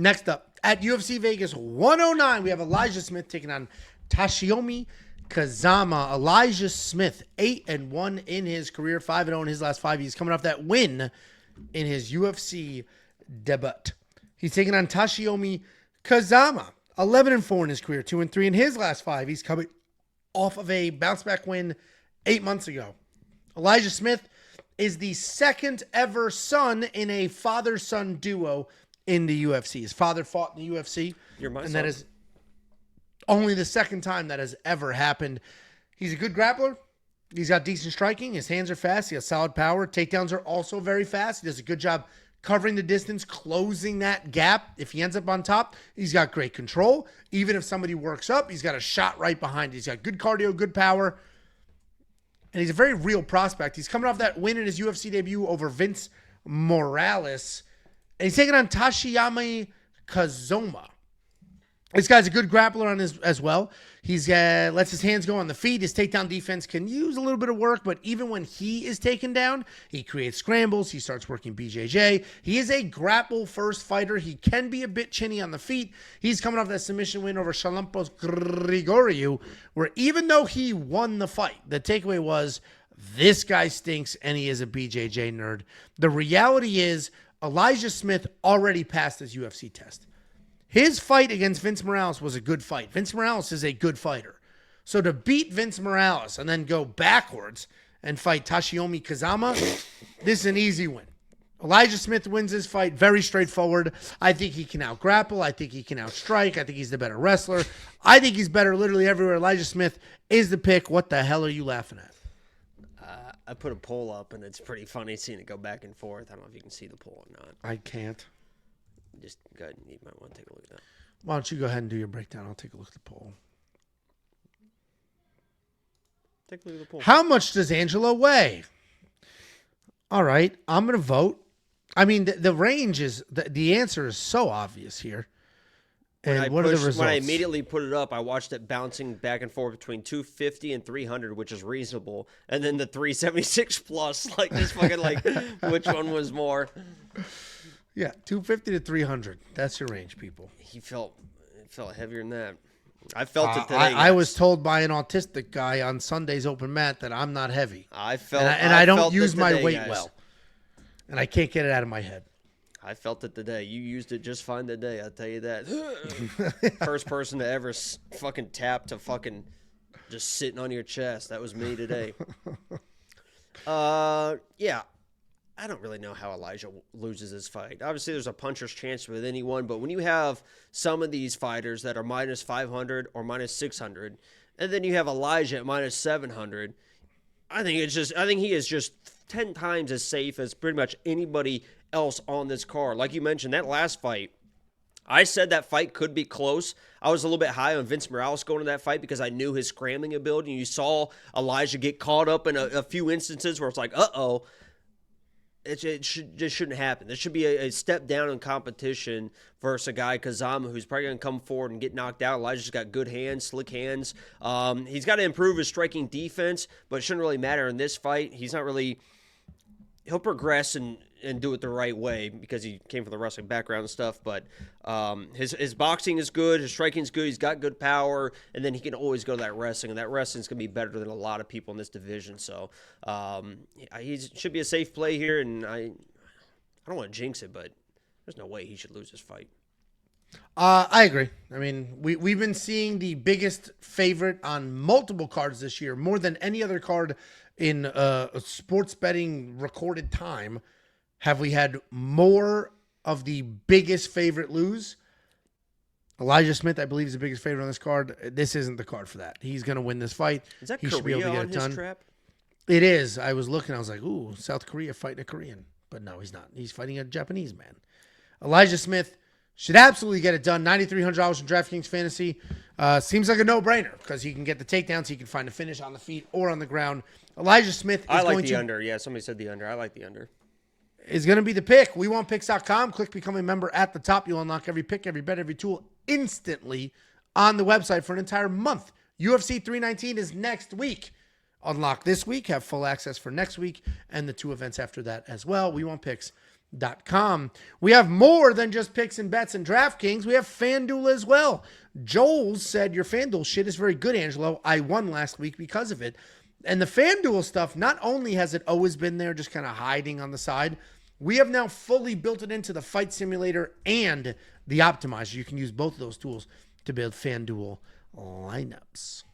Next up, at UFC Vegas 109, we have Elijah Smith taking on Toshiomi Kazama. Elijah Smith, 8-1 in his career, 5-0 in his last 5. He's coming off that win in his UFC debut. He's taking on Toshiomi Kazama, 11-4 in his career, 2-3 in his last 5. He's coming off of a bounce-back win 8 months ago. Elijah Smith is the second ever son in a father-son duo in the UFC. His father fought in the UFC, and that is only the second time that has ever happened. He's a good grappler. He's got decent striking. His hands are fast. He has solid power. Takedowns are also very fast. He does a good job covering the distance, closing that gap. If he ends up on top, he's got great control. Even if somebody works up, he's got a shot right behind it. He's got good cardio, good power, and he's a very real prospect. He's coming off that win in his UFC debut over Vince Morales, and he's taking on Toshiomi Kazama. This guy's a good grappler on his as well. He's lets his hands go on the feet. His takedown defense can use a little bit of work, but even when he is taken down, he creates scrambles. He starts working BJJ. He is a grapple-first fighter. He can be a bit chinny on the feet. He's coming off that submission win over Shalampos Grigoriou, where even though he won the fight, the takeaway was, this guy stinks and he is a BJJ nerd. The reality is, Elijah Smith already passed his UFC test. His fight against Vince Morales was a good fight. Vince Morales is a good fighter. So to beat Vince Morales and then go backwards and fight Toshiomi Kazama, this is an easy win. Elijah Smith wins this fight. Very straightforward. I think he can out-grapple. I think he can out-strike. I think he's the better wrestler. I think he's better literally everywhere. Elijah Smith is the pick. What the hell are you laughing at? I put a poll up, and it's pretty funny seeing it go back and forth. I don't know if you can see the poll or not. I can't. Just go ahead, you might want to take a look at that. Why don't you go ahead and do your breakdown? I'll take a look at the poll. Take a look at the poll. How much does Angelo weigh? All right, I'm going to vote. I mean, the range is, the answer is so obvious here. And what are the results? When I immediately put it up, I watched it bouncing back and forth between 250 and 300, which is reasonable. And then the 376 plus, like this fucking, like, which one was more? Yeah, 250 to 300. That's your range, people. It felt heavier than that. I felt it today. I was told by an autistic guy on Sunday's open mat that I'm not heavy. I felt, and I don't use today, my weight guys. well, and I can't get it out of my head. I felt it today. You used it just fine today. I'll tell you that. First person to ever fucking tap to fucking just sitting on your chest. That was me today. Yeah. I don't really know how Elijah loses this fight. Obviously, there's a puncher's chance with anyone, but when you have some of these fighters that are minus 500 or minus 600, and then you have Elijah at minus 700, I think he is just 10 times as safe as pretty much anybody else on this card. Like you mentioned, that last fight, I said that fight could be close. I was a little bit high on Vince Morales going to that fight because I knew his scrambling ability. And you saw Elijah get caught up in a few instances where it's like, uh-oh. It just shouldn't happen. There should be a step down in competition versus a guy, Kazama, who's probably going to come forward and get knocked out. Elijah's got good hands, slick hands. He's got to improve his striking defense, but it shouldn't really matter in this fight. He's not really – he'll progress and do it the right way because he came from the wrestling background and stuff. But his boxing is good. His striking is good. He's got good power. And then he can always go to that wrestling. And that wrestling is going to be better than a lot of people in this division. So he should be a safe play here. And I don't want to jinx it, but there's no way he should lose this fight. I agree. I mean, we've been seeing the biggest favorite on multiple cards this year, more than any other card in sports betting recorded time. Have we had more of the biggest favorite lose? Elijah Smith, I believe, is the biggest favorite on this card. This isn't the card for that. He's going to win this fight. Is that he Korea should be able to get on it his done. trap? It is. I was looking. I was like, ooh, South Korea fighting a Korean. But no, he's not. He's fighting a Japanese man. Elijah Smith should absolutely get it done. $9,300 in DraftKings Fantasy. Seems like a no-brainer because he can get the takedowns. He can find a finish on the feet or on the ground. Elijah Smith is going to... under. Yeah, somebody said the under. I like the under. Is going to be the pick. WeWantPicks.com. Click Become a Member at the top. You'll unlock every pick, every bet, every tool instantly on the website for an entire month. UFC 319 is next week. Unlock this week. Have full access for next week and the 2 events after that as well. We have more than just picks and bets and DraftKings. We have FanDuel as well. Joel said, your FanDuel shit is very good, Angelo. I won last week because of it. And the FanDuel stuff, not only has it always been there, just kind of hiding on the side, we have now fully built it into the fight simulator and the optimizer. You can use both of those tools to build FanDuel lineups.